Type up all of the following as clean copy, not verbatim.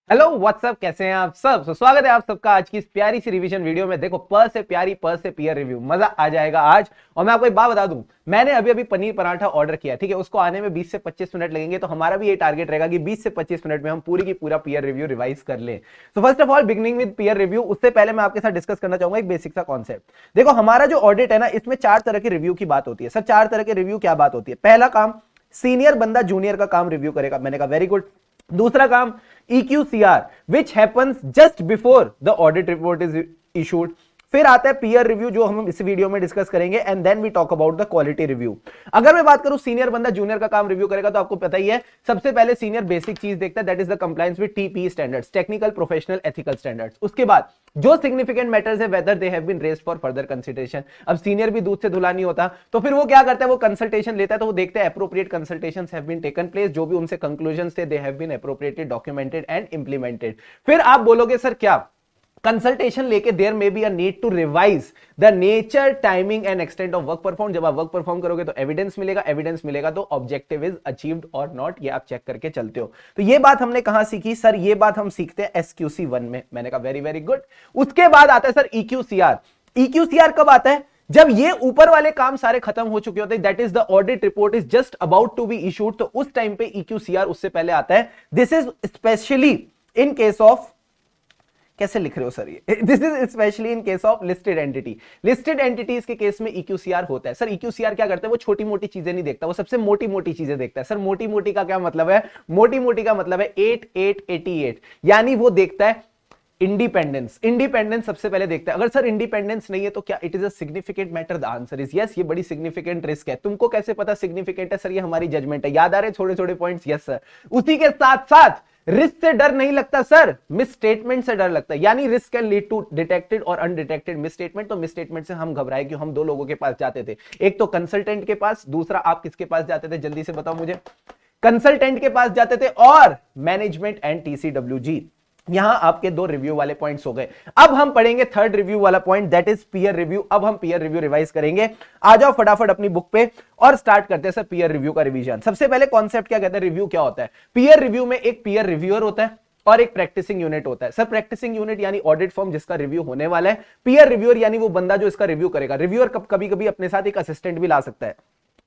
Hello what's up, कैसे हैं आप सब। स्वागत है आप सबका आज की इस प्यारी सी रिवीजन वीडियो में। देखो, प से प्यारी, प से पियर रिव्यू, मजा आ जाएगा आज। और मैं आपको एक बात बता दूं, मैंने अभी पनीर पराठा ऑर्डर किया, ठीक है। उसको आने में 20 से 25 मिनट लगेंगे, तो हमारा भी ये टारगेट रहेगा कि 20 से 25 मिनट में हम पूरी की पूरा पियर रिव्यू रिवाइज कर लें। तो first of all, beginning with peer review, उससे पहले मैं आपके साथ डिस्कस करना चाहूंगा एक बेसिक सा कॉन्सेप्ट। देखो, हमारा जो ऑडिट है ना, इसमें 4 तरह के रिव्यू की बात होती है। सर, 4 तरह के रिव्यू क्या बात होती है? पहला काम, सीनियर बंदा जूनियर का काम रिव्यू करेगा। मैंने कहा वेरी गुड। दूसरा काम, EQCR which happens just before the audit report is issued। फिर आता है पीयर रिव्यू, जो हम इस वीडियो में डिस्कस करेंगे, and then we talk about the quality review. अगर मैं बात करूं सीनियर बंदा जूनियर का काम रिव्यू करेगा, तो आपको पता ही है, सबसे पहले सीनियर बेसिक चीज देखता है, that is the compliance with TPE standards, technical professional ethical standards. उसके बाद जो सिग्निफिकेंट मैटर्स है, whether they have been raised for further consideration. अब सीनियर भी दूध से धुला नहीं होता, तो फिर वो क्या करता है, वो कंसल्टेशन लेता है, तो वो देखते हैं appropriate consultations have been taken place, जो भी उनसे कंक्लूजन्स थे, they have been appropriately documented and implemented. फिर आप बोलोगे सर क्या कंसल्टेशन लेके there may be a need to revise the nature, timing and extent of work perform. जब आप वर्क परफॉर्म करोगे तो एविडेंस मिलेगा, एविडेंस मिलेगा तो ऑब्जेक्टिव इज अचीव्ड और नॉट, ये आप चेक करके चलते हो। तो ये बात हमने कहां सीखी? सर, ये बात हम सीखते हैं SQC1 में। मैंने कहा वेरी वेरी गुड। उसके बाद आता है सर EQCR। EQCR कब आता है? जब ये ऊपर वाले काम सारे खत्म हो चुके होते हैं, that is the audit report is just about to be issued, तो उस टाइम पे EQCR उससे पहले आता है। This is specially in case of, कैसे लिख रहे हो सर ये? This is specially in case of listed entity. Listed entities के केस में EQCR होता है। सर, EQCR क्या करता है? वो छोटी मोटी चीजें नहीं देखता, वो सबसे मोटी मोटी चीजें देखता है। सर, मोटी मोटी का क्या मतलब है? मोटी मोटी का मतलब है 8888, यानी वो देखता है इंडिपेंडेंस। इंडिपेंडेंस सबसे पहले देखता है। अगर सर इंडिपेंडेंस नहीं है तो क्या it is a significant matter? The answer is yes, ये बड़ी सिग्निफिकेंट रिस्क है। तुमको कैसे पता सिग्निफिकेंट है? सर, ये हमारी जजमेंट है। याद आ रहे छोटे छोटे पॉइंट्स? Yes sir. उसी के साथ साथ रिस्क से डर नहीं लगता सर, मिस स्टेटमेंट से डर लगता है। यानी risk can lead to detected और अनडिटेक्टेड मिस स्टेटमेंट। तो मिस स्टेटमेंट से हम घबराए, क्यों? हम 2 लोगों के पास जाते थे, एक तो कंसल्टेंट के पास, दूसरा आप किसके पास जाते थे? जल्दी से बताओ मुझे। कंसल्टेंट के पास जाते थे, और मैनेजमेंट एंड TCWG। यहां आपके 2 रिव्यू वाले पॉइंट्स हो गए। अब हम पढ़ेंगे 3rd रिव्यू वाला point, that is peer review. अब हम पीयर रिव्यू रिवाइज करेंगे। आ जाओ फटाफट अपनी बुक पे और स्टार्ट करते हैं सर पीयर रिव्यू का रिवीजन। सबसे पहले कॉन्सेप्ट क्या कहते हैं, रिव्यू क्या होता है? पीयर रिव्यू में एक पीयर रिव्यूअर होता है और एक प्रैक्टिसिंग यूनिट होता है। सर, प्रैक्टिसिंग यूनिट यानी ऑडिट फॉर्म जिसका रिव्यू होने वाला है। पीयर रिव्यूअर यानी वो बंदा जो इसका रिव्यू करेगा। रिव्यूअर कभी कभी अपने साथ एक असिस्टेंट भी ला सकता है।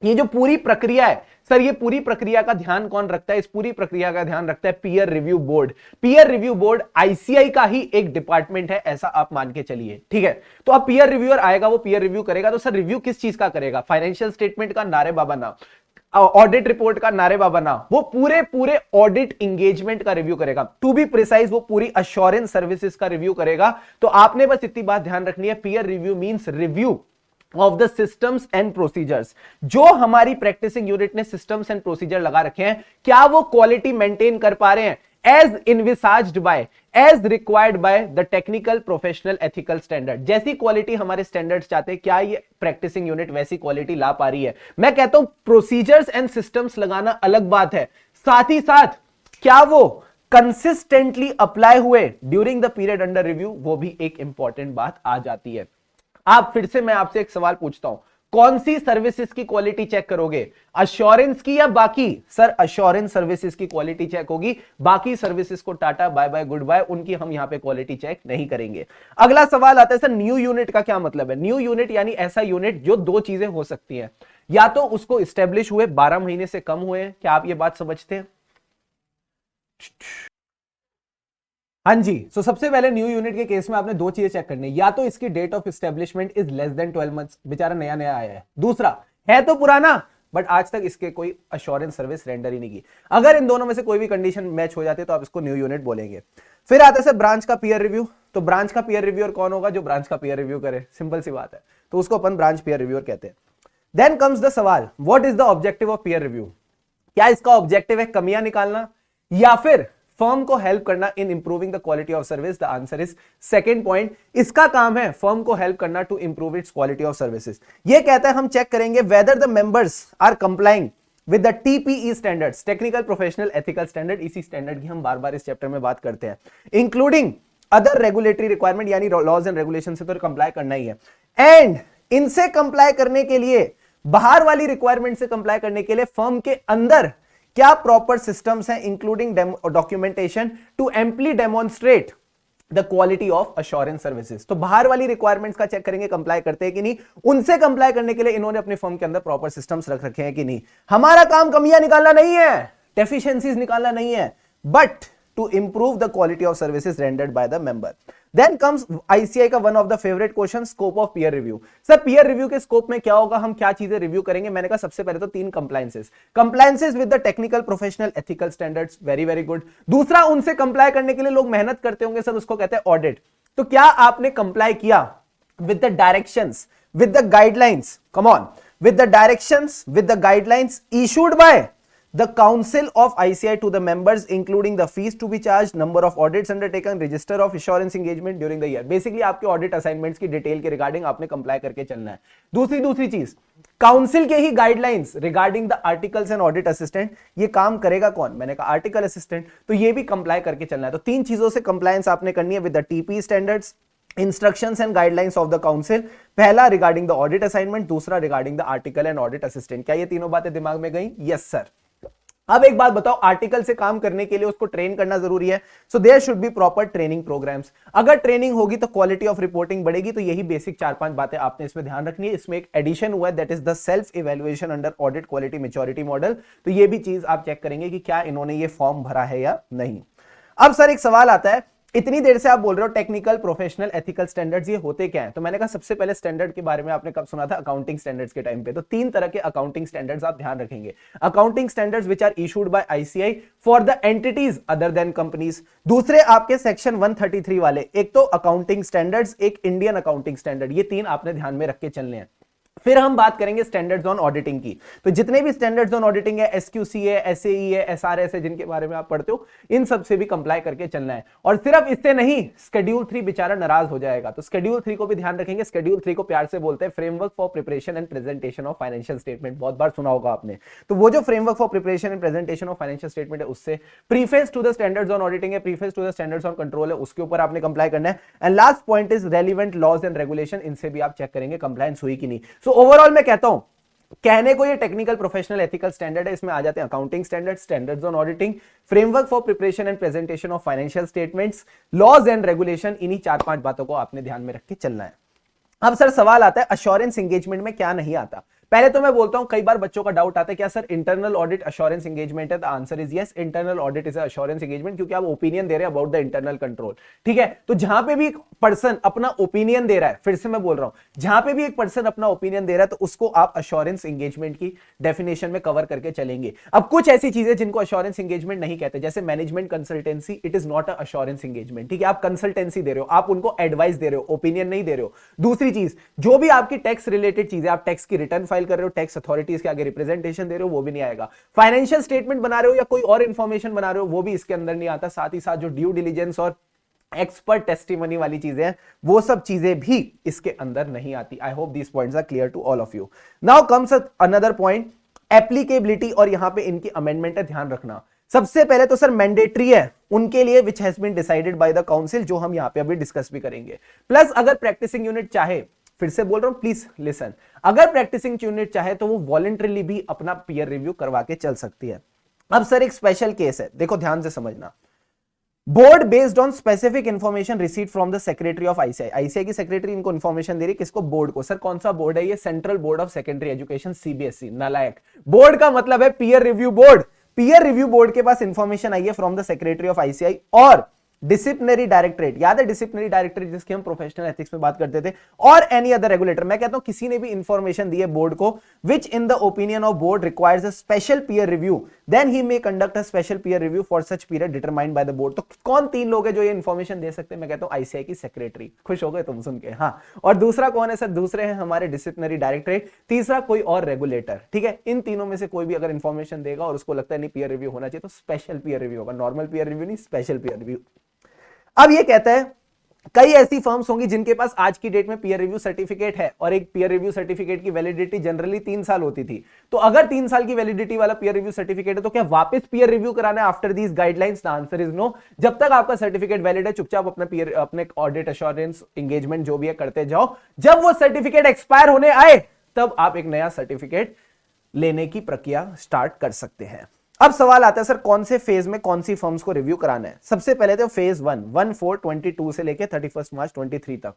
ये जो पूरी प्रक्रिया है सर, ये पूरी प्रक्रिया का ध्यान कौन रखता है? इस पूरी प्रक्रिया का ध्यान रखता है peer review board. Peer review board ICI का ही एक डिपार्टमेंट है, ऐसा आप मान के चलिए, ठीक है। तो अब पीयर रिव्यूअर आएगा, वो पीयर रिव्यू करेगा। तो सर, रिव्यू किस चीज का करेगा? फाइनेंशियल स्टेटमेंट का? नारे बाबा ना। ऑडिट रिपोर्ट का? नारे बाबा ना। वो पूरे ऑडिट इंगेजमेंट का रिव्यू करेगा। टू बी प्रिसाइज, वो पूरी अश्योरेंस सर्विसेज का रिव्यू करेगा। तो आपने बस इतनी बात ध्यान रखनी है, peer review means review of the systems and procedures. जो हमारी प्रैक्टिसिंग यूनिट ने सिस्टम्स एंड प्रोसीजर लगा रखे हैं, क्या वो क्वालिटी मेंटेन कर पा रहे हैं as envisaged by, as required by the technical professional ethical standard. जैसी क्वालिटी हमारे स्टैंडर्ड्स चाहते हैं, क्या ये प्रैक्टिसिंग यूनिट वैसी क्वालिटी ला पा रही है? मैं कहता हूं प्रोसीजर्स एंड सिस्टम्स लगाना अलग बात है, साथ ही साथ क्या वो कंसिस्टेंटली अप्लाई हुए during the period under review, वो भी एक इंपॉर्टेंट बात आ जाती है। आप फिर से, मैं आपसे एक सवाल पूछता हूं, कौन सी सर्विसेज की क्वालिटी चेक करोगे? अश्योरेंस की या बाकी? सर, अश्योरेंस सर्विसेज की क्वालिटी चेक होगी। बाकी सर्विसेज को tata bye bye goodbye, उनकी हम यहां पे क्वालिटी चेक नहीं करेंगे। अगला सवाल आता है सर, न्यू यूनिट का क्या मतलब है? न्यू यूनिट यानी ऐसा यूनिट जो 2 चीजें हो सकती हैं, या तो उसको स्टेब्लिश हुए 12 महीने से कम हुए हैं। क्या आप ये बात समझते हैं? हाँ जी। सो सबसे पहले न्यू यूनिट के केस में आपने 2 चीजें चेक करनी है, या तो इसकी date of establishment is less than 12 months, बेचारा नया नया आया है। दूसरा है तो पुराना, बट आज तक इसके कोई अश्योरेंस सर्विस रेंडर ही नहीं की। अगर इन दोनों में से कोई भी कंडीशन मैच हो जाती है तो आप इसको न्यू यूनिट बोलेंगे। फिर आता है सर ब्रांच का पीयर रिव्यू। तो ब्रांच का पीयर रिव्यूअर कौन होगा? जो ब्रांच का पीयर रिव्यू करे, सिंपल सी बात है, तो उसको अपन ब्रांच पीयर रिव्यूअर कहते हैं। देन कम्स द सवाल, what is the objective of peer review? क्या इसका ऑब्जेक्टिव है कमियां निकालना, या फिर फर्म को हेल्प करना in improving the quality of service? The answer is second point. इसका काम है फर्म को हेल्प करना to improve its quality of services. ये कहता है हम चेक करेंगे whether the members are complying with the TPE standards, technical professional ethical standard. इसी स्टैंडर्ड की हम बार बार इस चैप्टर में बात करते हैं, इंक्लूडिंग अदर रेगुलेटरी रिक्वायरमेंट, यानी लॉज एंड रेगुलेशन से तो कंप्लाई करना ही है। एंड इनसे कंप्लाई करने के लिए, बाहर वाली रिक्वायरमेंट से कंप्लाई करने के लिए फर्म के अंदर क्या प्रॉपर सिस्टम्स हैं including documentation to amply demonstrate the quality of assurance services. तो बाहर वाली रिक्वायरमेंट्स का चेक करेंगे कंप्लाई करते हैं कि नहीं, उनसे कंप्लाई करने के लिए इन्होंने अपने फर्म के अंदर प्रॉपर सिस्टम्स रख रखे हैं कि नहीं। हमारा काम कमियां निकालना नहीं है, डेफिशिएंसीज निकालना नहीं है, but to improve the quality of services rendered by the member. Then comes ICI का one of the favorite questions, scope of peer review. Sir peer review के scope में क्या होगा, हम क्या चीजें रिव्यू करेंगे? मैंने कहा सबसे पहले तो 3 compliances with the technical professional ethical standards, very very good. दूसरा, उनसे कंप्लाई करने के लिए लोग मेहनत करते होंगे सर, उसको कहते हैं ऑडिट। तो क्या आपने कंप्लाई किया with the directions, with the guidelines, come on, with the directions, with the guidelines issued by the council of ICI to the members, including the fees to be charged, number of audits undertaken, register of assurance engagement during the year. Basically आपके audit assignments की detail के regarding आपने comply करके चलना है। दूसरी चीज, council के ही guidelines regarding the articles and audit assistant, ये काम करेगा कौन? मैंने कहा आर्टिकल असिस्टेंट, तो ये भी कंप्लाई करके चलना है। तो 3 चीजों से कंप्लायंस आपने करनी है with the TP standards, instructions and guidelines of the council. पहला रिगार्डिंग द ऑडिट असाइनमेंट, दूसरा regarding the article and audit assistant. क्या ये तीनों बातें दिमाग में गई? Yes sir. अब एक बात बताओ, आर्टिकल से काम करने के लिए उसको ट्रेन करना जरूरी है, so there should be proper training programmes. अगर ट्रेनिंग होगी तो क्वालिटी ऑफ रिपोर्टिंग बढ़ेगी। तो यही बेसिक 4-5 बातें आपने इसमें ध्यान रखनी है। इसमें एक एडिशन हुआ है, that is the self evaluation under audit quality maturity model. तो ये भी चीज आप चेक करेंगे कि क्या इन्होंने ये फॉर्म भरा है या नहीं। अब सर एक सवाल आता है, इतनी देर से आप बोल रहे हो टेक्निकल प्रोफेशनल एथिकल स्टैंडर्ड्स, ये होते क्या हैं? तो मैंने कहा सबसे पहले स्टैंडर्ड के बारे में आपने कब सुना था? अकाउंटिंग स्टैंडर्ड्स के टाइम पे। तो 3 तरह के अकाउंटिंग स्टैंडर्ड्स आप ध्यान रखेंगे। Accounting standards which are issued by ICI for the entities other than companies. दूसरे आपके सेक्शन 133 वाले, एक तो अकाउंटिंग स्टैंडर्ड्स, एक इंडियन अकाउंटिंग स्टैंडर्ड, ये 3 आपने ध्यान में रख के चलने हैं। फिर हम बात करेंगे स्टैंडर्ड्स ऑन ऑडिटिंग की। तो जितने भी स्टैंडर्ड्स ऑन ऑडिटिंग है, एसक्यूसी है, एसएई है, एसआरएस है, जिनके बारे में आप पढ़ते हो, इन सब से भी कंप्लाई करके चलना है। और सिर्फ इससे नहीं, शेड्यूल 3 बेचारा नाराज हो जाएगा, तो शेड्यूल 3 को भी ध्यान रखेंगे। शेड्यूल 3 को प्यार से बोलते हैं framework for preparation and presentation of financial statement. बहुत बार सुना होगा आपने। तो वो जो framework for preparation and presentation of financial statement है, उससे preface to the standards on auditing है, preface to the standards on control है, उसके ऊपर आपने कंप्लाई करना है। And last point is relevant laws and regulation, इनसे भी आप चेक करेंगे कंप्लायंस हुई कि नहीं। सो ओवरऑल मैं कहता हूं, कहने को ये टेक्निकल प्रोफेशनल एथिकल स्टैंडर्ड है, इसमें आ जाते हैं accounting standard, standards on auditing, framework for preparation and presentation of financial statements, laws and regulation. इन्हीं 4-5 बातों को आपने ध्यान में रख के चलना है। अब सर सवाल आता है, अश्योरेंस एंगेजमेंट में क्या नहीं आता? पहले तो मैं बोलता हूं, कई बार बच्चों का डाउट आता है क्या sir internal audit assurance engagement है? The answer is yes, internal audit is assurance engagement, क्योंकि आप ओपिनियन दे रहे हैं अबाउट द इंटरनल कंट्रोल। ठीक है, तो जहां पे भी एक पर्सन अपना ओपिनियन दे रहा है, फिर से मैं बोल रहा हूं, जहां पे भी एक पर्सन अपना ओपिनियन दे रहा है, तो उसको आप अश्योरेंस एंगेजमेंट की डेफिनेशन में कवर करके चलेंगे। अब कुछ ऐसी चीजें जिनको अश्योरेंस एंगेजमेंट नहीं कहते, जैसे management consultancy, it is not a assurance engagement. ठीक है, आप कंसल्टेंसी दे रहे हो, आप उनको एडवाइस दे रहे हो, ओपिनियन नहीं दे रहे हो। दूसरी चीज, जो भी आपकी टैक्स रिलेटेड चीजें, आप टैक्स की रिटर्न फाइल कर रहे हो, टैक्स अथॉरिटी के आगे रिप्रेजेंटेशन दे रहे हो, वो भी नहीं आएगा। फाइनेंशियल स्टेटमेंट बना रहे हो या कोई और इंफॉर्मेशन बना रहे हो, वो भी इसके अंदर नहीं आता। साथ ही साथ जो ड्यू डिलिजेंस और एक्सपर्ट टेस्टिमनी वाली चीजें हैं, वो सब चीजें भी इसके अंदर नहीं आती। I hope these points are clear to all of you. Now comes another point, applicability, और यहां पे इनकी अमेंडमेंट है, ध्यान रखना। सबसे पहले तो सर मैंडेटरी है उनके लिए which has been decided by the council, जो हम यहां पे अभी डिस्कस भी करेंगे। प्लस अगर प्रैक्टिसिंग यूनिट चाहे, फिर से बोल रहा हूं प्लीज लिसन, अगर प्रैक्टिसिंग यूनिट चाहे तो वो वॉलंटरीली भी अपना पीयर रिव्यू करवा के चल सकती है। अब सर एक स्पेशल केस है, देखो ध्यान से समझना। Board based on specific information receive from the secretary of ICI, ICI की सेक्रेटरी इनको इंफॉर्मेशन दे रही है, किसको? बोर्ड को। सर कौन सा बोर्ड है ये? Central board of secondary education, CBSE. नालायक, बोर्ड का मतलब है peer review board. Peer review board के पास इंफॉर्मेशन आई है from the secretary of ICI और डिसिप्लिनरी डायरेक्टरेट, याद है डिसिप्लिनरी डायरेक्टरेट जिसकी हम प्रोफेशनल एथिक्स में बात करते थे, और एनी अदर रेगुलेटर। मैं कहता हूं किसी ने भी इंफॉर्मेशन दी है बोर्ड को, which in the opinion of board requires a special peer review, then he may conduct a special peer review for such period determined by the board. तो कौन 3 लोग हैं जो ये इंफॉर्मेशन दे सकते हैं? मैं कहता हूं आईसीआई की सेक्रेटरी। खुश हो गए तुम सुन के? हाँ। और दूसरा कौन है सर? दूसरे हैं हमारे डिसिप्लिनरी डायरेक्टरेट, तीसरा कोई और रेगुलेटर। ठीक है, इन तीनों में से कोई भी अगर इंफॉर्मेशन देगा और उसको लगता है नहीं पीयर रिव्यू होना चाहिए, तो स्पेशल पीयर रिव्यू होगा, नॉर्मल पीयर रिव्यू नहीं, स्पेशल पीयर रिव्यू। अब ये कहता है कई ऐसी फर्म्स होंगी जिनके पास आज की डेट में पीयर रिव्यू सर्टिफिकेट है, और एक पीयर रिव्यू सर्टिफिकेट की वैलिडिटी जनरली 3 साल होती थी। तो अगर 3 साल की वैलिडिटी वाला पीयर रिव्यू सर्टिफिकेट है, तो क्या वापस पीयर रिव्यू कराना है after these guidelines? The answer is no. जब तक आपका सर्टिफिकेट वैलिड है, चुपचाप अपने ऑडिट अश्योरेंस एंगेजमेंट जो भी है करते जाओ। जब वो सर्टिफिकेट एक्सपायर होने आए, तब आप एक नया सर्टिफिकेट लेने की प्रक्रिया स्टार्ट कर सकते हैं। अब सवाल आता है सर कौन से फेज में कौन सी फर्म्स को रिव्यू कराना है। सबसे पहले तो फेज 1/4/22 से लेके 31 मार्च 23 तक,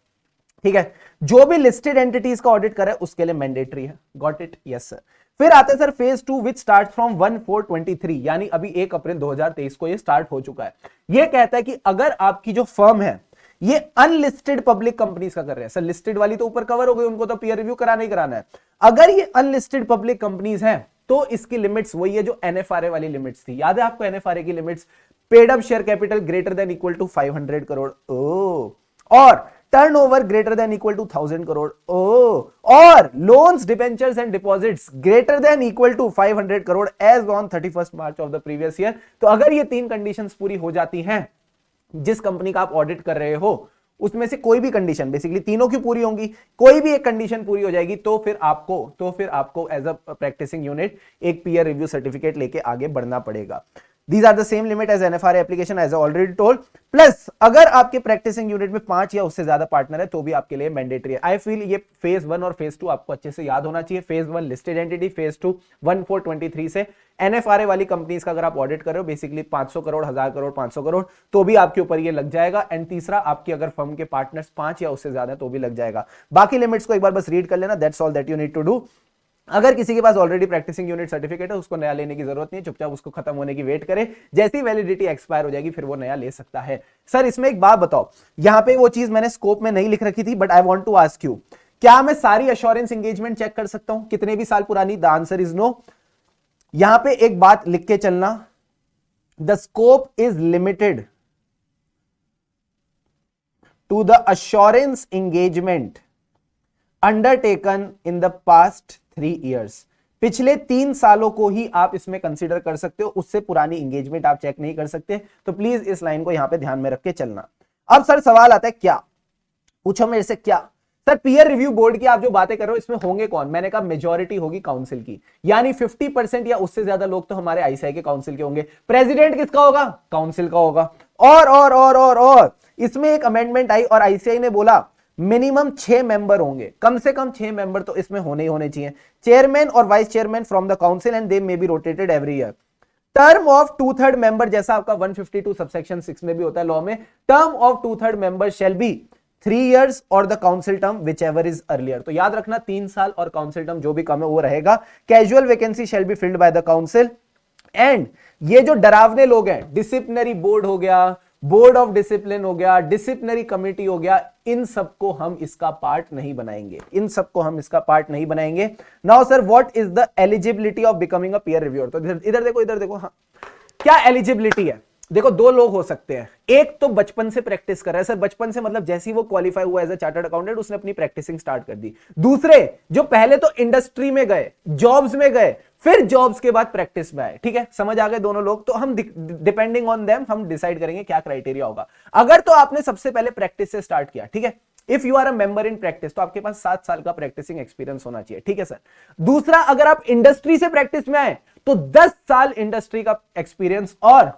ठीक है। जो भी लिस्टेड एंटिटीज का ऑडिट करे उसके लिए मैंडेटरी है। Got it? Yes sir. फिर आते हैं sir phase 2 which start from 1/4/23, यानी अभी 1 अप्रैल 2023 को ये स्टार्ट हो चुका है। ये कहता है कि अगर आपकी जो फर्म है ये अनलिस्टेड पब्लिक कंपनीज का कर रहे हैं, सर लिस्टेड वाली तो ऊपर कवर हो गई, उनको तो पीयर रिव्यू कराना ही कराना है। अगर ये अनलिस्टेड पब्लिक कंपनीज हैं तो इसकी लिमिट्स वही है जो एनएफआरए वाली लिमिट्स थी। याद है आपको एनएफआरए की limits? Paid up share capital greater than equal to 500 crore और turnover greater than equal to 1000 crore और loans debentures and deposits greater than equal to 500 crore as on 31 March of the previous year. तो अगर ये तीन कंडीशंस पूरी हो जाती हैं जिस कंपनी का आप ऑडिट कर रहे हो, उसमें से कोई भी कंडीशन, बेसिकली तीनों की पूरी होंगी, कोई भी एक कंडीशन पूरी हो जाएगी तो फिर आपको एज अ प्रैक्टिसिंग यूनिट एक पीयर रिव्यू सर्टिफिकेट लेके आगे बढ़ना पड़ेगा। These are the same limit as NFRA application as I already told. Plus अगर आपके प्रैक्टिसिंग यूनिट में 5 या उससे ज्यादा पार्टनर है तो भी आपके लिए मैंडेटरी है। आई फील ये फेज 1 और फेज 2 आपको अच्छे से याद होना चाहिए। फेज 1 लिस्टेड एंटिटी, फेज 2 1/4/23 से एनएफआरए वाली कंपनीज का अगर आप ऑडिट कर रहे हो बेसिकली 500 करोड़, 1000 करोड़, 500 करोड़ तो भी आपके ऊपर ये लग जाएगा। एंड तीसरा, आपकी अगर फर्म के पार्टनर्स 5 या उससे ज्यादा है तो भी लग जाएगा। बाकी लिमिट्स को एक बार बस रीड कर लेना, that's all that you need to do. अगर किसी के पास ऑलरेडी प्रैक्टिसिंग यूनिट सर्टिफिकेट है उसको नया लेने की जरूरत नहीं है, चुपचाप उसको खत्म होने की वेट करे, जैसी वैलिडिटी एक्सपायर हो जाएगी फिर वो नया ले सकता है। सर इसमें एक बात बताओ, यहां पे वो चीज मैंने स्कोप में नहीं लिख रखी थी but I want to ask you, क्या मैं सारी एश्योरेंस एंगेजमेंट चेक कर सकता हूं कितने भी साल पुरानी? The answer is no. यहां पे एक बात लिख के चलना, the scope is limited to the assurance engagement undertaken in the past 3 years। पिछले 3 सालों को ही आप इसमें कंसीडर कर सकते हो, उससे पुरानी एंगेजमेंट आप चेक नहीं कर सकते। तो प्लीज इस लाइन को यहां पे ध्यान में रख के चलना। अब सर सवाल आता है क्या, पूछो मेरे से क्या? सर पीयर रिव्यू बोर्ड की आप जो बातें कर रहे हो इसमें होंगे कौन? मैंने कहा मेजॉरिटी होगी काउंसिल की, यानी 50% या उससे ज्यादा लोग तो हमारे आईसीआई के काउंसिल के होंगे। प्रेसिडेंट किसका होगा? काउंसिल का होगा। और इसमें एक अमेंडमेंट आई और आईसीआई ने बोला मिनिमम 6 मेंबर होंगे, कम से कम 6 मेंबर तो इसमें होने ही होने चाहिए। चेयरमैन और vice chairman from the council and they may be rotated every year. Term of 2/3 member, जैसा आपका 152 सबसेक्शन 6 में भी होता है लॉ में, term of 2/3 member shall be 3 years और the council term which ever is earlier. तो याद रखना 3 साल और काउंसिल टर्म जो भी कम है वो रहेगा। Casual vacancy shall be filled by the council. And ये जो डरावने लोग हैं, डिसिप्लिनरी बोर्ड हो गया, बोर्ड ऑफ डिसिप्लिन हो गया, डिसिप्लिनरी कमेटी हो गया, इन सबको हम इसका पार्ट नहीं बनाएंगे। Now sir what is the eligibility of becoming a peer reviewer? तो इधर देखो हाँ, क्या एलिजिबिलिटी है? देखो 2 लोग हो सकते हैं, एक तो बचपन से प्रैक्टिस कर रहा है। सर बचपन से मतलब जैसे ही वो क्वालिफाई हुआ एज अ चार्टर्ड अकाउंटेंट उसने अपनी प्रैक्टिसिंग स्टार्ट कर दी। दूसरे जो पहले तो इंडस्ट्री में गए, जॉब्स में गए, फिर जॉब्स के बाद प्रैक्टिस में आए। ठीक है, समझ आ गए दोनों लोग? तो हम डिपेंडिंग ऑन देम हम डिसाइड करेंगे क्या क्राइटेरिया होगा। अगर तो आपने सबसे पहले प्रैक्टिस से स्टार्ट किया, ठीक है, if you are a member in practice तो आपके पास 7 साल का प्रैक्टिसिंग एक्सपीरियंस होना चाहिए। ठीक है सर। दूसरा, अगर आप इंडस्ट्री से प्रैक्टिस में आए तो 10 साल इंडस्ट्री का एक्सपीरियंस और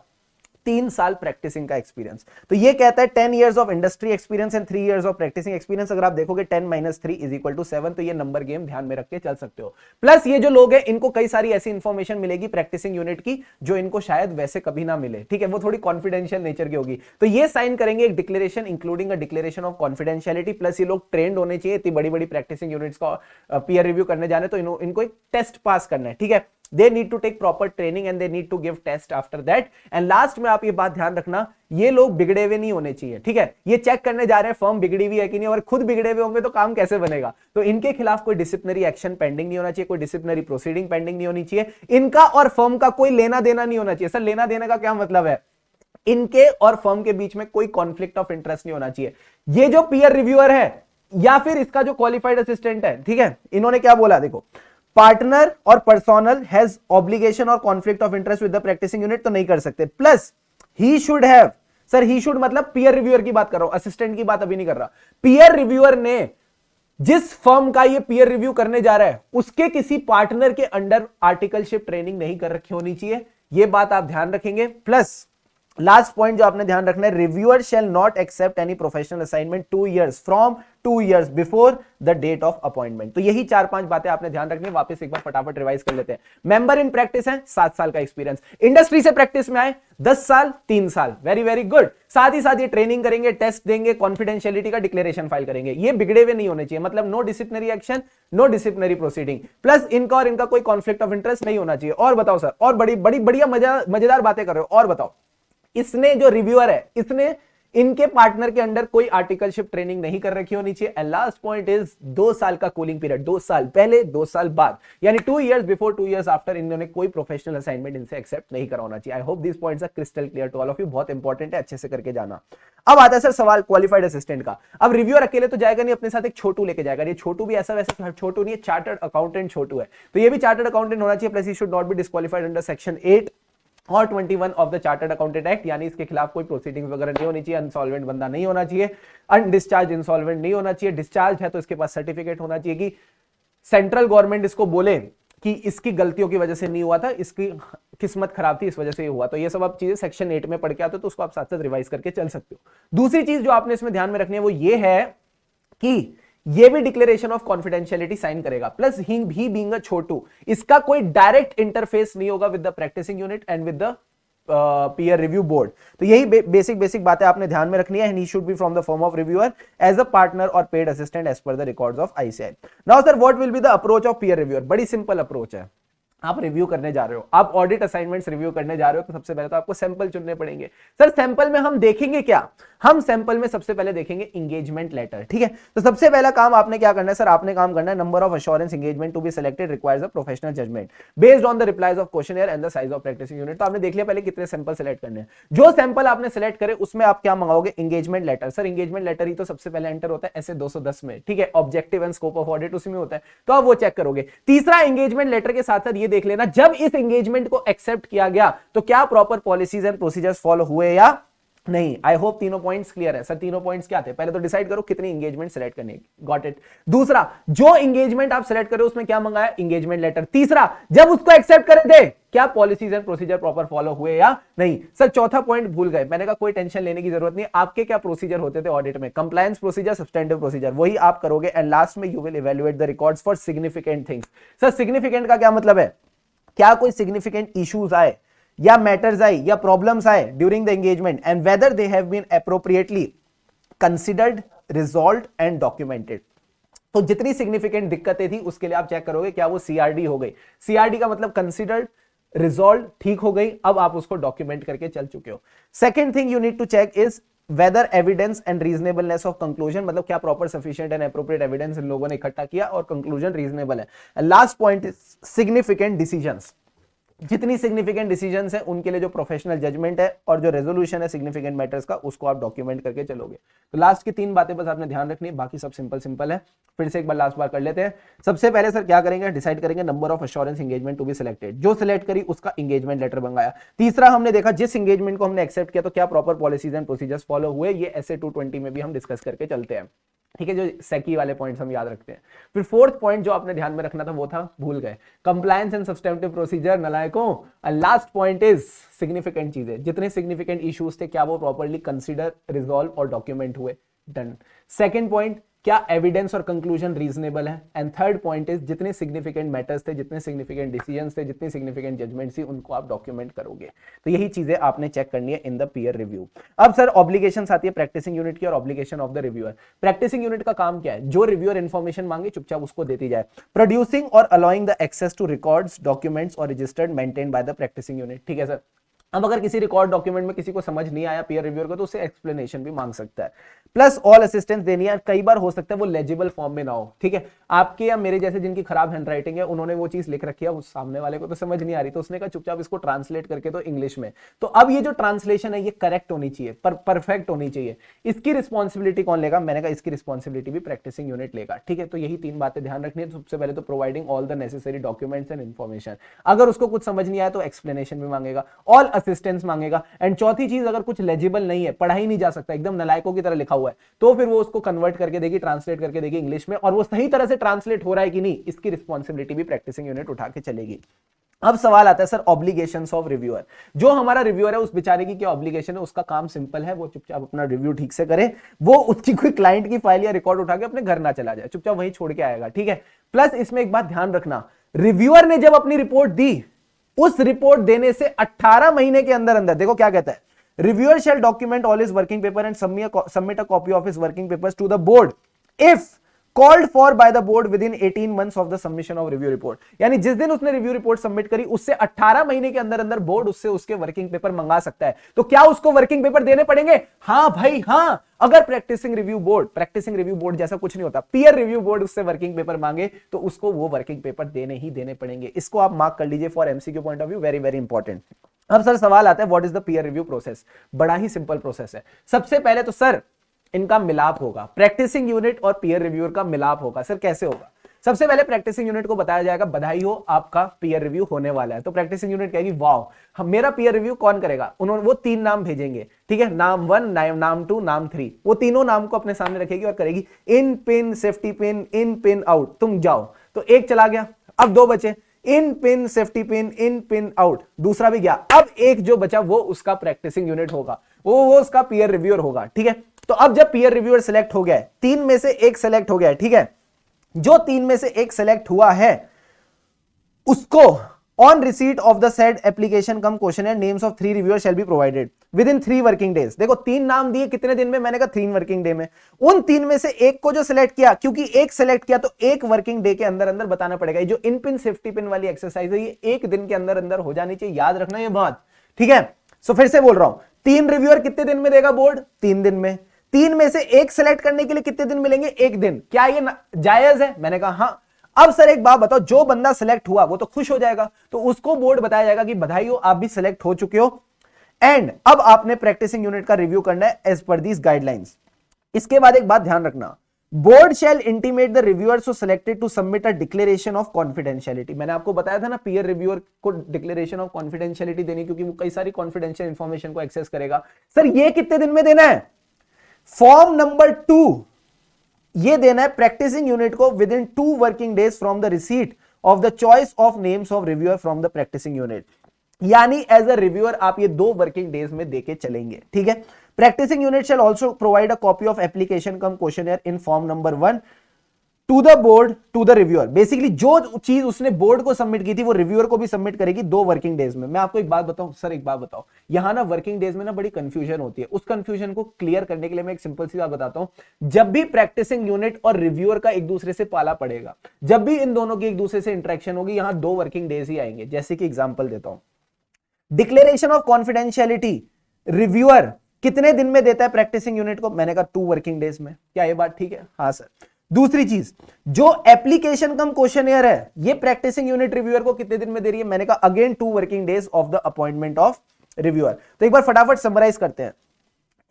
3 साल प्रैक्टिसिंग का एक्सपीरियंस। तो ये कहता है 10 years of industry experience and 3 years of practising experience. अगर आप देखोगे 10 - 3 = 7, तो ये नंबर गेम ध्यान में रख के चल सकते हो। प्लस ये जो लोग हैं इनको कई सारी ऐसी इंफॉर्मेशन मिलेगी प्रैक्टिसिंग यूनिट की जो इनको शायद वैसे कभी ना मिले। ठीक है, वो थोड़ी कॉन्फिडेंशियल नेचर की होगी। तो ये साइन करेंगे एक declaration including a declaration of confidentiality. Plus ये लोग ट्रेंड होने चाहिए, इतनी बड़ी बड़ी प्रैक्टिसिंग यूनिट्स का पीयर रिव्यू करने जाने तो इनको एक टेस्ट पास करना है। ठीक है, they need to take proper training and they need to give test after that। and last में आप ये बात ध्यान रखना, ये लोग बिगड़े हुए नहीं होने चाहिए। ठीक है, ये चेक करने जा रहे हैं फर्म बिगड़ी हुई है कि नहीं, और खुद बिगड़े हुए होंगे तो काम कैसे बनेगा। तो इनके खिलाफ कोई डिसिप्लिनरी एक्शन पेंडिंग नहीं होना चाहिए, कोई डिसिप्लिनरी प्रोसीडिंग पेंडिंग नहीं होनी चाहिए। इनका और फर्म का कोई लेना देना नहीं होना चाहिए। सर लेना देने का क्या मतलब है? इनके और फर्म के बीच में कोई कॉन्फ्लिक्ट ऑफ इंटरेस्ट नहीं होना चाहिए। ये जो पीयर रिव्यूअर है या फिर इसका जो क्वालिफाइड असिस्टेंट है, ठीक है, इन्होंने क्या बोला देखो, पार्टनर और पर्सनल हैज ऑब्लिगेशन और conflict of interest with the practising unit तो नहीं कर सकते। Plus he should have, sir he should मतलब पीयर रिव्यूअर की बात कर रहा हूं, असिस्टेंट की बात अभी नहीं कर रहा। पीयर रिव्यूअर ने जिस फर्म का ये पीयर रिव्यू करने जा रहा है उसके किसी पार्टनर के अंडर आर्टिकलशिप ट्रेनिंग नहीं कर रखी होनी चाहिए, ये बात आप ध्यान रखेंगे। प्लस लास्ट पॉइंट जो आपने ध्यान रखना है, reviewer shall not accept any professional assignment 2 years from 2 years before the date of appointment. तो यही 4-5 बातें आपने ध्यान रखनी है। वापस एक बार फटाफट रिवाइज कर लेते हैं। मेंबर इन प्रैक्टिस है 7 साल का एक्सपीरियंस, इंडस्ट्री से प्रैक्टिस में आए 10 साल 3 साल, वेरी वेरी गुड। साथ ही साथ ये ट्रेनिंग करेंगे, टेस्ट देंगे, कॉन्फिडेंशियलिटी का डिक्लेरेशन फाइल करेंगे। ये बिगड़े हुए नहीं होने चाहिए, मतलब no disciplinary action, no disciplinary proceeding, plus इनका और इनका कोई कॉन्फ्लिक्ट ऑफ इंटरेस्ट नहीं होना चाहिए। और बताओ सर, और बड़ी बड़ी बढ़िया मजेदार बातें कर रहे हो, और बताओ, इसने जो रिव्यूअर है इसने इनके पार्टनर के अंडर कोई आर्टिकलशिप ट्रेनिंग नहीं कर रखी होनी चाहिए। एंड लास्ट पॉइंट इज 2 साल का कूलिंग पीरियड, 2 साल पहले 2 साल बाद, यानी 2 years बिफोर 2 years आफ्टर इन्होंने कोई प्रोफेशनल असाइनमेंट इनसे एक्सेप्ट नहीं करा होना चाहिए। I hope this points are crystal clear to all of you. बहुत इंपॉर्टेंट है, अच्छे से करके जाना। अब आता है सर सवाल क्वालिफाइड असिस्टेंट का। अब रिव्यूअर अकेले तो जाएगा नहीं, अपने साथ एक छोटू लेके जाएगा। ये छोटू भी ऐसा वैसा छोटू नहीं है, चार्टर्ड अकाउंटेंट छोटू है, तो ये भी चार्टर्ड अकाउंटेंट होना चाहिए। Plus he should not be disqualified under section 8 और 21 of the chartered accountant act, यानी इसके खिलाफ कोई प्रोसीडिंग्स वगैरह नहीं होनी चाहिए। अनसॉल्वेंट बंदा नहीं होना चाहिए, अनडिस्चार्ज इंसॉल्वेंट नहीं होना चाहिए। डिस्चार्ज है तो इसके पास सर्टिफिकेट होना चाहिए कि सेंट्रल गवर्नमेंट इसको बोले कि इसकी गलतियों की वजह से नहीं हुआ था, इसकी किस्मत खराब थी, इस वजह से ये हुआ। तो ये सब आप चीजें सेक्शन 8 में पढ़ के आते हो, तो उसको आप साथ साथ रिवाइज करके चल सकते हो। दूसरी चीज जो आपने इसमें ध्यान में रखनी है वो ये है कि ये भी डिक्लेरेशन ऑफ कॉन्फिडेंशियलिटी साइन करेगा। प्लस ही बीइंग अ छोटू, इसका कोई डायरेक्ट इंटरफेस नहीं होगा with the practising unit and with the peer review board. तो यही बेसिक बातें आपने ध्यान में रखनी है। And he should be from the firm of reviewer as a partner और paid assistant as per the records of ICAI. Now sir what will be the approach of peer reviewer? बड़ी simple approach है। आप review करने जा रहे हो, आप audit assignments review करने जा रहे हो, तो सबसे पहले तो आपको सैंपल चुनने पड़ेंगे। सर सैंपल में हम देखेंगे क्या? हम सैंपल में सबसे पहले देखेंगे इंगेजमेंट लेटर, ठीक है। तो सबसे पहला काम आपने क्या करना है सर? आपने काम करना है number of assurance engagement to be selected requires a professional judgement based on the replies of questionnaire and the size of practising unit. तो आपने देख लिया पहले कितने सैंपल सेलेक्ट करने हैं। जो सैंपल आपने सेलेक्ट करे उसमें आप क्या मंगाओगे? Engagement letter. Sir engagement letter ही तो सबसे पहले एंटर होता है ऐसे 210 में, ठीक है। Objective and scope of audit उसी में होता है, तो आप वो चेक करोगे। तीसरा, एंगेजमेंट लेटर के साथ साथ ये देख लेना जब इस एंगेजमेंट को एक्सेप्ट किया गया तो क्या proper policies and procedures follow हुए या नहीं। आई होप तीनों पॉइंट्स क्लियर है। सर तीनों पॉइंट्स क्या थे? पहले तो डिसाइड करो कितनी एंगेजमेंट सेलेक्ट करनी है, गॉट इट। दूसरा, जो एंगेजमेंट आप सेलेक्ट करो उसमें क्या मंगाया? Engagement letter. तीसरा, जब उसको एक्सेप्ट करे थे क्या policies and procedure proper follow हुए या नहीं। सर चौथा पॉइंट भूल गए, मैंने कहा कोई टेंशन लेने की जरूरत नहीं। आपके क्या प्रोसीजर होते थे ऑडिट में? कंप्लायंस प्रोसीजर, सब्सटेंटिव प्रोसीजर, वही आप करोगे। एंड लास्ट में you will evaluate the records for significant things. Sir significant का क्या मतलब है? क्या कोई सिग्निफिकेंट इश्यूज आए या मैटर्स आए या प्रॉब्लम्स आए during the engagement and whether they have been appropriately considered, resolved and documented. तो जितनी सिग्निफिकेंट दिक्कतें थी उसके लिए आप चेक करोगे क्या वो सीआरडी हो गई। सीआरडी का मतलब कंसिडर्ड, रिजॉल्व, ठीक हो गई, अब आप उसको डॉक्यूमेंट करके चल चुके हो। Second thing you need to check is whether evidence and reasonableness of conclusion, मतलब क्या proper sufficient and appropriate evidence इन लोगों ने इकट्ठा किया और कंक्लूजन रीजनेबल है। Last point is significant decisions. जितनी सिग्निफिकेंट डिसीजंस है उनके लिए जो प्रोफेशनल जजमेंट है और जो रेजोल्यूशन है सिग्निफिकेंट मैटर्स का, उसको आप डॉक्यूमेंट करके चलोगे। तो लास्ट की 3 बातें बस आपने ध्यान रखनी है, बाकी सब सिंपल है। फिर से एक बार लास्ट बार कर लेते हैं। सबसे पहले सर क्या करेंगे? डिसाइड करेंगे number of assurance engagement to be selected. जो सिलेक्ट करी उसका एंगेजमेंट लेटर मंगाया। तीसरा, हमने देखा जिस एंगेजमेंट को हमने एक्सेप्ट किया तो क्या proper policies and procedures follow हुए। ये ऐसे 220 में भी हम डिस्कस करके चलते हैं, ठीक है। जो सेकी वाले पॉइंट्स हम याद रखते हैं। फिर फोर्थ पॉइंट जो आपने ध्यान में रखना था वो था, भूल गए, कंप्लायंस एंड सब्सटेंटिव प्रोसीजर, नलायकों। लास्ट पॉइंट इज सिग्निफिकेंट चीजें, जितने सिग्निफिकेंट इश्यूज थे क्या वो प्रॉपर्ली कंसीडर, रिजॉल्व और डॉक्यूमेंट हुए, डन। सेकंड पॉइंट, क्या एविडेंस और कंक्लूजन रीजनेबल है। एंड थर्ड पॉइंट इज जितने सिग्निफिकेंट मैटर्स थे, जितने सिग्निफिकेंट डिसीजंस थे, जितनी सिग्निफिकेंट जजमेंट्स थी, उनको आप डॉक्यूमेंट करोगे। तो यही चीजें आपने चेक करनी है इन द पीयर रिव्यू। अब सर ऑब्लिगेशंस आती है प्रैक्टिसिंग यूनिट की और obligation of the reviewer. Practising unit का काम क्या है? जो रिव्यूअर इंफॉर्मेशन मांगे चुपचाप उसको देती जाए। प्रोड्यूसिंग और allowing the access to records, documents और registered maintained by the practising unit, ठीक है सर। अब अगर किसी रिकॉर्ड डॉक्यूमेंट में किसी को समझ नहीं आया पीयर रिव्यूअर को, तो उसे एक्सप्लेनेशन भी मांग सकता है। प्लस ऑल असिस्टेंस देनी है। कई बार हो सकता है वो लेजिबल फॉर्म में ना हो, ठीक है। आपके या मेरे जैसे जिनकी खराब हैंडराइटिंग है, उन्होंने वो चीज लिख रखी है, उस सामने वाले को तो समझ नहीं आ रही, तो उसने कहा चुपचाप इसको ट्रांसलेट करके तो इंग्लिश में। तो अब ये जो ट्रांसलेशन है ये करेक्ट होनी चाहिए, परफेक्ट होनी चाहिए। इसकी रिस्पॉन्सिबिलिटी कौन लेगा? मैंने कहा इसकी रिस्पॉन्सिबिलिटी भी प्रैक्टिसिंग यूनिट लेगा, ठीक है। तो यही 3 बातें ध्यान रखनी है। सबसे पहले तो providing all the necessary documents and information. अगर उसको कुछ समझ नहीं आया तो एक्सप्लेनेशन भी मांगेगा, ऑल असिस्टेंस मांगेगा। एंड चौथी चीज, अगर कुछ लेजिबल नहीं है, पढ़ा ही नहीं जा सकता, एकदम नलायकों की तरह लिखा हुआ है, तो फिर वो उसको कन्वर्ट करके देगी, ट्रांसलेट करके देगी इंग्लिश में, और वो सही तरह से ट्रांसलेट हो रहा है कि नहीं, इसकी रिस्पॉन्सिबिलिटी भी प्रैक्टिसिंग यूनिट उठा के चलेगी। अब सवाल आता है सर ऑब्लिगेशंस ऑफ रिव्यूअर। जो हमारा रिव्यूअर है उस बेचारे की क्या ऑब्लिगेशन है? उसका काम सिंपल है, वो चुपचाप अपना रिव्यू ठीक से करे, वो उसकी कोई क्लाइंट की फाइल या रिकॉर्ड उठा के अपने घर ना चला जाए, चुपचाप वहीं छोड़ के आएगा, ठीक है। प्लस इसमें एक बात ध्यान रखना, रिव्यूअर ने जब अपनी रिपोर्ट दी, उस रिपोर्ट देने से 18 महीने के अंदर अंदर, देखो क्या कहता है, reviewer shall document all his working paper and submit a copy of his working papers to the board if called for by the board within 18 months of the submission of review report. यानी जिस दिन उसने review report submit करी उससे 18 महीने के अंदर अंदर बोर्ड उससे उसके वर्किंग पेपर मंगा सकता है। तो क्या उसको वर्किंग पेपर देने पड़ेंगे? हां भाई हां। अगर प्रैक्टिसिंग रिव्यू बोर्ड जैसा कुछ नहीं होता, पीयर रिव्यू बोर्ड उससे वर्किंग पेपर मांगे तो उसको वो वर्किंग पेपर देने ही देने पड़ेंगे। इसको आप मार्क कर लीजिए for MCQ point of view, very very important. अब सर सवाल आता है what is the peer review process? बड़ा ही सिंपल प्रोसेस है। सबसे पहले तो सर इनका मिलाप होगा, प्रैक्टिसिंग यूनिट और पीयर रिव्यूअर का मिलाप होगा। सर कैसे होगा? सबसे पहले प्रैक्टिसिंग यूनिट को बताया जाएगा बधाई हो आपका पीयर रिव्यू होने वाला है। तो प्रैक्टिसिंग यूनिट कहेगी वाह मेरा पीयर रिव्यू कौन करेगा? उन्होंने वो 3 नाम भेजेंगे, ठीक है, नाम 1, नाम 2, नाम 3। वो तीनों नाम को अपने सामने रखेगी और करेगी इन पिन, सेफ्टी पिन, इन पिन आउट, तुम जाओ। तो एक चला गया, अब 2 बचे, इन पिन, सेफ्टी पिन, इन पिन आउट, दूसरा भी गया। अब एक जो बचा वो उसका प्रैक्टिसिंग यूनिट होगा, वो उसका पीयर रिव्यूअर होगा, ठीक है। तो अब जब पीयर रिव्यूअर सिलेक्ट हो गया, 3 में से 1 सिलेक्ट हो गया, ठीक है, जो 3 में से 1 सिलेक्ट हुआ है उसको on receipt of the said application come question and names of 3 reviewer shall be provided with in 3 working days. देखो 3 नाम दिए, कितने दिन में? मैंने कहा 3 वर्किंग डे में। उन 3 में से 1 को जो सिलेक्ट किया, क्योंकि 1 सिलेक्ट किया तो 1 वर्किंग डे के अंदर अंदर बताना पड़ेगा। ये जो इन पिन सेफ्टी पिन वाली एक्सरसाइज है ये 1 दिन के अंदर अंदर हो जानी चाहिए, याद रखना ये बात, ठीक है। सो फिर से बोल रहा हूं, 3 रिव्यूअर कितने दिन में देगा बोर्ड? 3 दिन में। 3 में से 1 सेलेक्ट करने के लिए कितने दिन मिलेंगे? 1 दिन। क्या ये जायज है? मैंने कहा हां। अब सर एक बात बताओ, जो बंदा सिलेक्ट हुआ वो तो खुश हो जाएगा, तो उसको बोर्ड बताया जाएगा कि बधाई हो आप भी सिलेक्ट हो चुके हो एंड अब आपने प्रैक्टिसिंग यूनिट का रिव्यू करना है एज पर दीस गाइडलाइंस। इसके बाद एक बात ध्यान रखना, board shall intimate the reviewer so selected to submit a declaration of confidentiality. मैंने आपको बताया था ना पीयर रिव्यूअर को डिक्लेरेशन ऑफ कॉन्फिडेंशियलिटी देनी, क्योंकि वो कई सारी कॉन्फिडेंशियल इंफॉर्मेशन को एक्सेस करेगा। सर ये कितने दिन में देना है? फॉर्म नंबर 2 ये देना है प्रैक्टिसिंग यूनिट को within 2 working days from the receipt of the choice of names of reviewer from the practising unit. यानी एज अ रिव्यूअर आप ये 2 वर्किंग डेज में देके चलेंगे, ठीक है। Practising unit shall also provide a copy of application cum questionnaire in form number 1 to the board to the reviewer. Basically जो चीज उसने बोर्ड को सबमिट की थी वो रिव्यूअर को भी सबमिट करेगी 2 वर्किंग डेज में। मैं आपको एक बात बताऊं सर, एक बात बताओ, यहां ना वर्किंग डेज में ना बड़ी कंफ्यूजन होती है। उस कंफ्यूजन को क्लियर करने के लिए मैं एक सिंपल सी बात बताता हूं। जब भी प्रैक्टिसिंग यूनिट और रिव्यूअर का एक दूसरे से पाला पड़ेगा, जब भी इन दोनों की एक दूसरे से इंटरेक्शन होगी, यहां 2 वर्किंग डेज ही आएंगे। जैसे कि एग्जांपल देता हूं, डिक्लेरेशन ऑफ कॉन्फिडेंशियलिटी रिव्यूअर कितने दिन में देता है प्रैक्टिसिंग यूनिट को? मैंने कहा 2 वर्किंग डेज में। क्या ये बात ठीक है? हाँ सर। दूसरी चीज, जो एप्लीकेशन कम क्वेश्चनियर है ये प्रैक्टिसिंग यूनिट रिव्यूअर को कितने दिन में दे रही है? मैंने कहा again 2 working days of the appointment of reviewer. तो एक बार फटाफट समराइज करते हैं।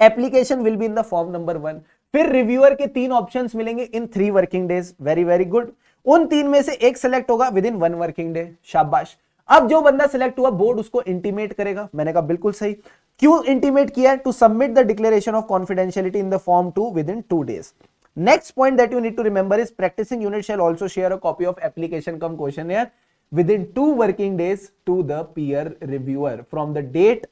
Application will be in the form number 1, फिर रिव्यूअर के 3 ऑप्शंस मिलेंगे इन 3 working days. Very very good. उन 3 में से 1 सिलेक्ट होगा विद इन 1 वर्किंग डे। शाबाश। अब जो बंदा सिलेक्ट हुआ बोर्ड उसको इंटीमेट करेगा। मैंने कहा बिल्कुल सही। क्यों इंटीमेट किया? To submit the declaration of confidentiality in the form 2 within 2 days. Next point that you need to remember is practicing unit shall also share a copy of application cum questionnaire within 2 working days to the peer reviewer from the date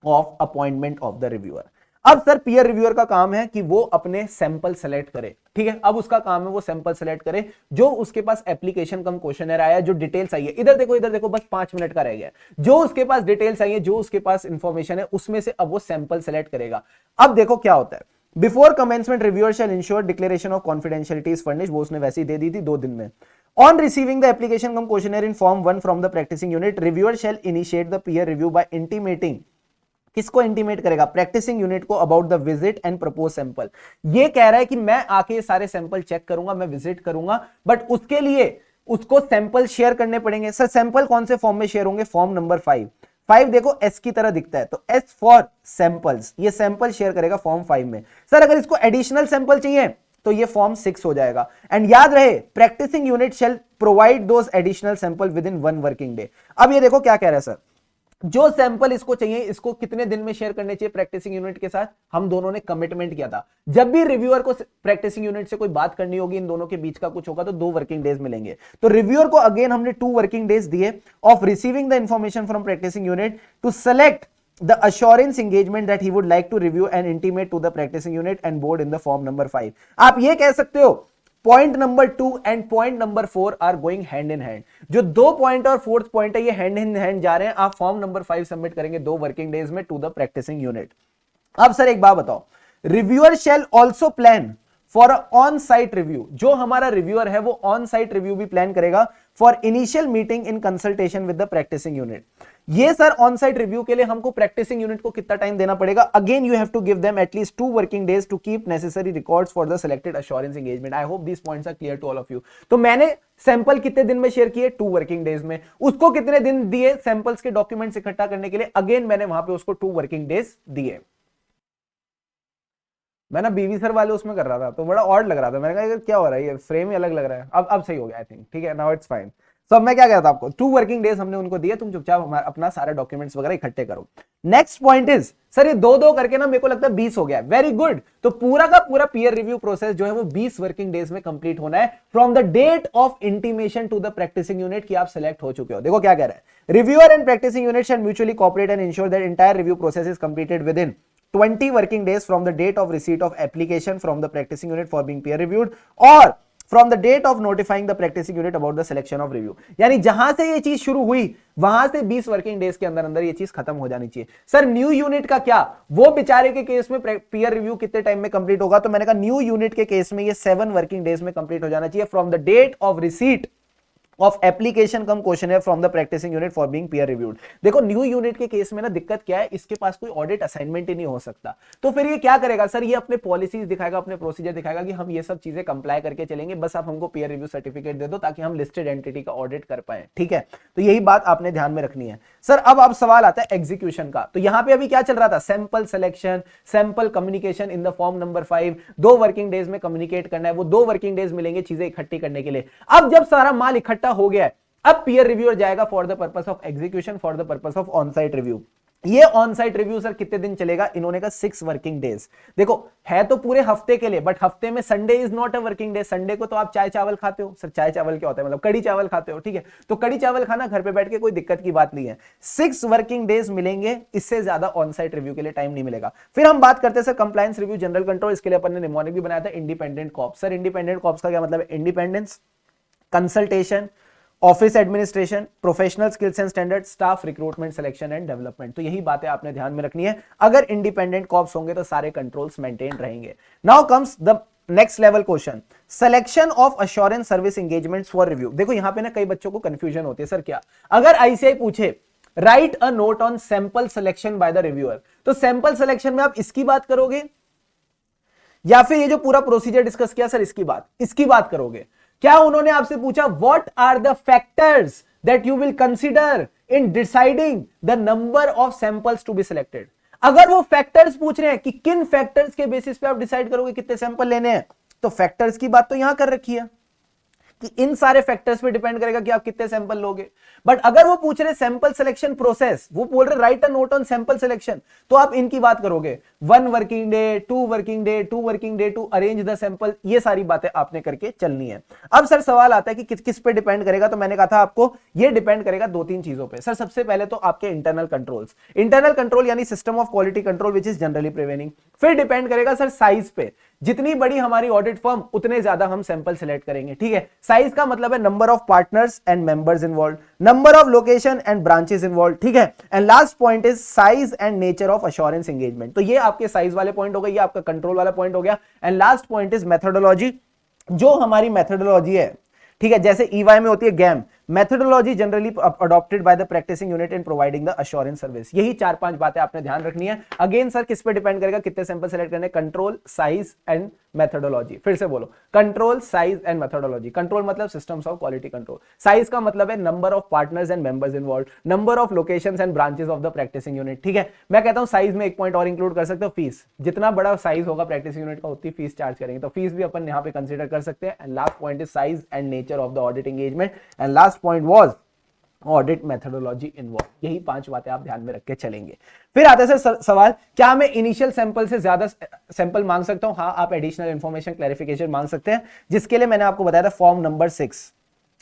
of appointment of the reviewer। अब sir peer reviewer का काम है कि वो अपने sample select करे, ठीक है। अब उसका काम है वो सैंपल सेलेक्ट करे जो उसके पास एप्लीकेशन कम क्वेश्चनर आया, जो डिटेल्स आई है। इधर देखो बस 5 मिनट का रह गया। जो उसके पास डिटेल्स आई है, जो उसके पास इंफॉर्मेशन है, उसमें से अब वो सैंपल सेलेक्ट करेगा। अब देखो क्या होता है, before commencement reviewer shall ensure declaration of confidentiality is furnished. वो उसने वैसे ही दे दी थी 2 दिन में। On receiving the application cum questionnaire in form 1 from the practising unit, reviewer shall initiate the peer review by intimating. किसको इंटीमेट करेगा? Practising unit को about the visit and propose sample. ये कह रहा है कि मैं आके सारे सैंपल चेक करूंगा, मैं विजिट करूंगा, बट उसके लिए उसको सैंपल शेयर करने पड़ेंगे। सर सैंपल कौन से फॉर्म में शेयर होंगे? फॉर्म नंबर 5 देखो एस की तरह दिखता है, तो एस फॉर सैंपल्स, ये सैंपल शेयर करेगा फॉर्म 5 में। सर अगर इसको एडिशनल सैंपल चाहिए तो ये फॉर्म 6 हो जाएगा। एंड याद रहे practising unit shall provide those additional sample within 1 working day. अब ये देखो क्या कह रहा है सर, जो सैंपल इसको चाहिए, इसको कितने दिन में शेयर करने चाहिए प्रैक्टिसिंग यूनिट के साथ, हम दोनों ने कमिटमेंट किया था। जब भी रिव्यूअर को प्रैक्टिसिंग यूनिट से कोई बात करनी होगी, इन दोनों के बीच का कुछ होगा, तो 2 वर्किंग डेज मिलेंगे। तो रिव्यूअर को अगेन हमने 2 वर्किंग डेज दिए of receiving the information from practising unit to select the assurance engagement that he would like to review and intimate to the practicing unit and board in the form number 5। आप ये कह सकते हो point number 2 and point number 4 are going hand in hand. जो 2 point और 4th point है, ये hand in hand जा रहे हैं। आप फॉर्म नंबर 5 सबमिट करेंगे 2 वर्किंग डेज में टू द प्रैक्टिसिंग यूनिट। अब सर एक बात बताओ, reviewer shall also plan for on site review. जो हमारा रिव्यूअर है वो ऑन साइट रिव्यू भी प्लान करेगा for initial meeting in consultation with the practising unit. ये सर ऑन साइट रिव्यू के लिए हमको प्रैक्टिसिंग यूनिट को कितना टाइम देना पड़ेगा? Again you have to give them at least 2 working days to keep necessary records for the selected assurance engagement. I hope this points are clear to all of you. तो मैंने sample कितने दिन में share किए? 2 working days में। उसको कितने दिन दिए सैंपल्स के डॉक्यूमेंट्स इकट्ठा करने के लिए? अगेन मैंने वहां पे उसको 2 वर्किंग डेज दिए। मैं ना बीवी सर वाले उसमें कर रहा था तो बड़ा ऑड लग रहा था, मैंने कहा ये क्या हो रहा है, ये फ्रेम ही अलग लग रहा है। अब सही हो गया आई थिंक, ठीक है, नाउ इट्स फाइन। अब मैं क्या कहता आपको, 2 वर्किंग डेज हमने उनको दिए, तुम चुपचाप अपना सारे डॉक्यूमेंट्स वगैरह इकट्ठे करो। नेक्स्ट पॉइंट इज, सर ये 2-2 करके ना मेरे को लगता है 20 हो गया। Very good. तो पूरा का पूरा पीयर रिव्यू प्रोसेस जो है वो 20 वर्किंग डेज में कंप्लीट होना है from the date of intimation to the practising unit कि आप सिलेक्ट हो चुके हो। देखो क्या कह रहा है, reviewer and practising unit shall mutually cooperate and ensure that entire review process is completed within 20 working days from the date of receipt of application from the practicing unit for being peer reviewed or from the date of notifying the practicing unit about the selection of review। यानी जहां से ये चीज शुरू हुई वहां से 20 working days के अंदर अंदर ये चीज खत्म हो जानी चाहिए। सर न्यू यूनिट का क्या, वो बेचारे के केस में पीयर रिव्यू कितने टाइम में कंप्लीट होगा? तो मैंने कहा न्यू यूनिट के केस में ये 7 वर्किंग डेज में कंप्लीट हो जाना चाहिए from the date of receipt of application cum questionnaire from the practising unit for being peer reviewed. देखो न्यू यूनिट के केस में ना दिक्कत क्या है, इसके पास कोई ऑडिट असाइनमेंट ही नहीं हो सकता। तो फिर ये क्या करेगा सर, ये अपने पॉलिसीज दिखाएगा, अपने प्रोसीजर दिखाएगा कि हम ये सब चीजें कंप्लाई करके चलेंगे, बस आप हमको पीयर रिव्यू सर्टिफिकेट दे दो ताकि हम लिस्टेड एंटिटी का ऑडिट कर पाए। ठीक है, तो यही बात आपने ध्यान में रखनी है। सर अब सवाल आता है एग्जीक्यूशन का। तो यहां पे अभी क्या चल रहा था, sample selection, sample communication in the form number 5, 2 working days में कम्युनिकेट करना है। वो 2 वर्किंग डेज मिलेंगे चीजें इकट्ठी करने के लिए। अब जब सारा माल इकट्ठा हो गया, अब पीयर रिव्यूअर जाएगा for the purpose of execution, for the purpose of on site review. ये ऑन साइट रिव्यू सर कितने दिन चलेगा? इन्होंने कहा 6 वर्किंग डेज। देखो है तो पूरे हफ्ते के लिए, बट हफ्ते में Sunday is not a working day. Sunday को तो आप चाय चावल खाते हो। सर चाय चावल क्या होता है? मतलब कड़ी चावल खाते हो। ठीक है, तो कड़ी चावल खाना घर पे बैठ के कोई दिक्कत की बात नहीं है। 6 वर्किंग डेज मिलेंगे, इससे ज्यादा ऑन साइट रिव्यू के लिए टाइम नहीं मिलेगा। फिर हम बात करते हैं sir compliance review, general control. इसके लिए अपन ने निमोनिक भी बनाया था, independent cops. Sir independent cops का क्या मतलब है? Independence, consultation, office administration, professional skills and standard, staff recruitment, selection and development. तो यही बातें आपने ध्यान में रखनी है। अगर इंडिपेंडेंट कॉप्स होंगे तो सारे कंट्रोल्स मेंटेन रहेंगे। Now comes the next level question, selection of assurance service engagements for review. देखो यहां पे ना कई बच्चों को कंफ्यूजन होती है, सर क्या, अगर आईसीआई पूछे right a note on sample selection bye the reviewer, तो सैंपल सिलेक्शन में आप इसकी बात करोगे या फिर ये जो पूरा प्रोसीजर डिस्कस किया सर इसकी बात करोगे? क्या उन्होंने आपसे पूछा what are the factors that you will consider in deciding the number of samples to be selected? अगर वो फैक्टर्स पूछ रहे हैं कि किन फैक्टर्स के बेसिस पे आप डिसाइड करोगे कितने सैंपल लेने हैं, तो फैक्टर्स की बात तो यहां कर रखी है कि इन सारे फैक्टर्स पे डिपेंड करेगा कि आप कितने सैंपल लोगे। बट अगर वो पूछ रहे सैंपल सिलेक्शन प्रोसेस, वो बोल रहे write a note on sample selection, तो आप इनकी बात करोगे 1 working day, 2 working day, 2 working day to arrange the sample. ये सारी बातें आपने करके चलनी है। अब सर सवाल आता है कि किस पे डिपेंड करेगा? तो मैंने कहा था आपको ये डिपेंड करेगा 2-3 चीजों पे। सर सबसे पहले तो आपके इंटरनल कंट्रोल्स, इंटरनल कंट्रोल यानी system of quality control which is generally preventing. फिर डिपेंड करेगा सर साइज पे, जितनी बड़ी हमारी ऑडिट फर्म उतने ज्यादा हम सैंपल सिलेक्ट करेंगे। ठीक है, साइज का मतलब है number of partners and members involve, number of location and branches involve. ठीक है, and last point is size and nature of assurance engagement. तो ये आपके साइज वाले पॉइंट हो गए, ये आपका कंट्रोल वाला पॉइंट हो गया। And last point is methodology, जो हमारी मेथोडोलॉजी है। ठीक है, जैसे ईवाई में होती है GAM, methodology generally adopted by the practising unit in providing the assurance service. यही 4-5 बातें आपने ध्यान रखनी है। अगेन सर किस पे डिपेंड करेगा कितने सैंपल सेलेक्ट करने? Control, size and methodology. फिर से बोलो, control, size and methodology. Control मतलब systems of quality control, size का मतलब है number of partners and members involve, number of locations and branches of the practising unit. ठीक है, मैं कहता हूं साइज में एक पॉइंट और इंक्लूड कर सकते हो, फीस। जितना बड़ा साइज होगा प्रैक्टिसिंग यूनिट का उतनी फीस चार्ज करेंगे, तो फीस भी अपन यहां पे कंसीडर कर सकते हैं। And last point is size and nature of the audit engagement. And last point was audit methodology involve. यही 5 बातें आप ध्यान में रख के चलेंगे। फिर आता है सर सवाल, क्या मैं इनिशियल सैंपल से ज्यादा सैंपल मांग सकता हूं? हाँ, आप एडिशनल इंफॉर्मेशन क्लैरिफिकेशन मांग सकते हैं, जिसके लिए मैंने आपको बताया था फॉर्म नंबर 6।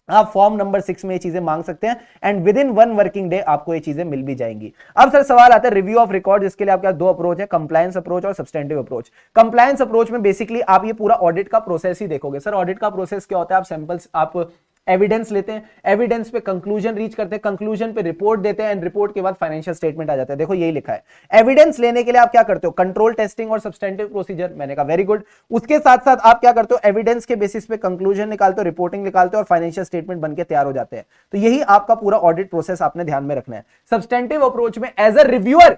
आप फॉर्म नंबर 6 में ये चीजें मांग सकते हैं and with in 1 working day आपको ये चीजें मिल भी जाएंगी। अब सर सवाल आता है रिव्यू ऑफ रिकॉर्ड, जिसके लिए आपके पास 2 अप्रोच है, कंप्लायंस अप्रोच और सब्सटेंटिव अप्रोच। कंप्लायंस अप्रोच में बेसिकली आप ये पूरा ऑडिट का प्रोसेस ही देखोगे। सर ऑडिट का प्रोसेस क्या होता है? आप सैंपल्स, आप एविडेंस लेते हैं, एविडेंस पे कंक्लूजन रीच करते हैं, कंक्लूजन पे रिपोर्ट देते हैं एंड रिपोर्ट के बाद फाइनेंशियल स्टेटमेंट आ जाता है। देखो यही लिखा है। एविडेंस लेने के लिए आप क्या करते हो? कंट्रोल टेस्टिंग और सब्सटेंटिव प्रोसीजर। मैंने कहा वेरी गुड। उसके साथ साथ आप क्या करते हो? एविडेंस के बेसिस पे कंक्लूजन निकालते हो, रिपोर्टिंग निकालते हो और फाइनेंशियल स्टेटमेंट बनके तैयार हो जाते हैं। तो यही आपका पूरा ऑडिट प्रोसेस आपने ध्यान में रखना है। सब्सटेंटिव अप्रोच में as a reviewer,